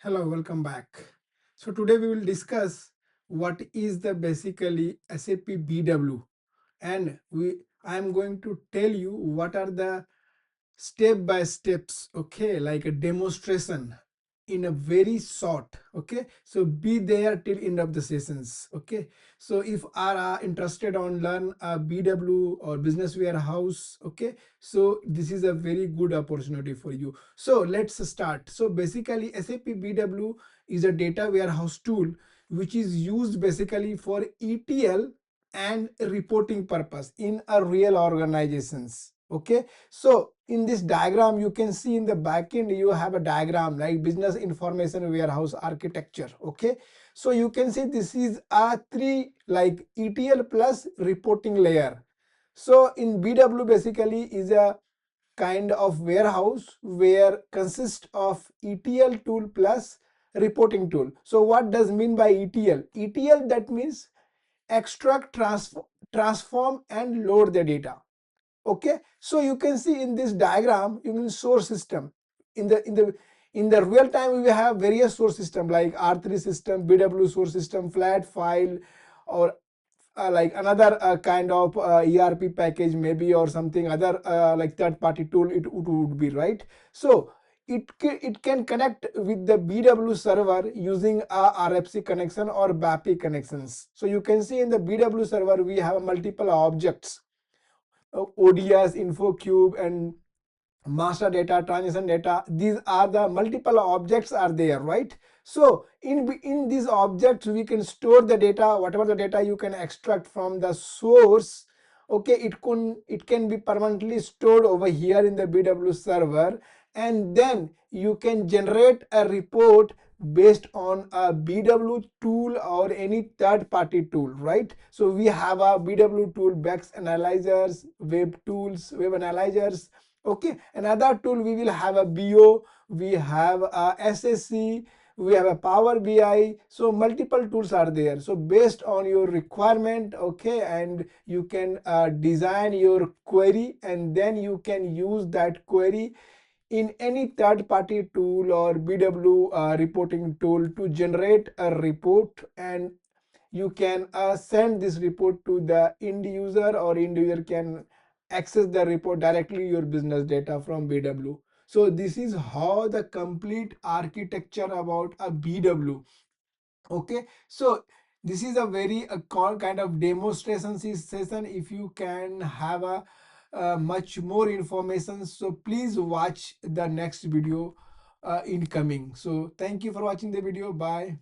Hello, welcome back. So today we will discuss what is the basically SAP BW, and I am going to tell you what are the step by steps, okay, like a demonstration in a very short. Okay, so be there till end of the sessions. Okay, so if are interested on learn BW or business warehouse, okay, so this is a very good opportunity for you. So let's start. So basically SAP BW is a data warehouse tool which is used basically for ETL and reporting purpose in a real organizations. Okay, so in this diagram you can see in the backend you have a diagram like business information warehouse architecture. Okay, so you can see this is a three like ETL plus reporting layer. So in BW basically is a kind of warehouse where consists of ETL tool plus reporting tool. So what does mean by ETL? ETL, that means extract, transform and load the data. Okay, so you can see in this diagram you can source system. In the real time we have various source system like R3 system, BW source system, flat file, or like another kind of ERP package maybe, or something other like third party tool it would be, right? So it can connect with the BW server using a RFC connection or BAPI connections. So you can see in the BW server we have multiple objects, ODS, InfoCube, and master data, transition data. These are the multiple objects are there, right? So in these objects we can store the data, whatever the data you can extract from the source. Okay, it can be permanently stored over here in the BW server, and then you can generate a report based on a BW tool or any third party tool, right? So we have a BW tool, Bex analyzers, web tools, web analyzers. Okay, another tool we will have a BO, we have a SSC, we have a Power BI. So multiple tools are there. So based on your requirement, okay, and you can design your query, and then you can use that query in any third party tool or BW reporting tool to generate a report, and you can send this report to the end user, or end user can access the report directly your business data from BW. So this is how the complete architecture about a BW. Okay, so this is a very kind of demonstration session. If you can have a much more information, so please watch the next video incoming. So thank you for watching the video. Bye.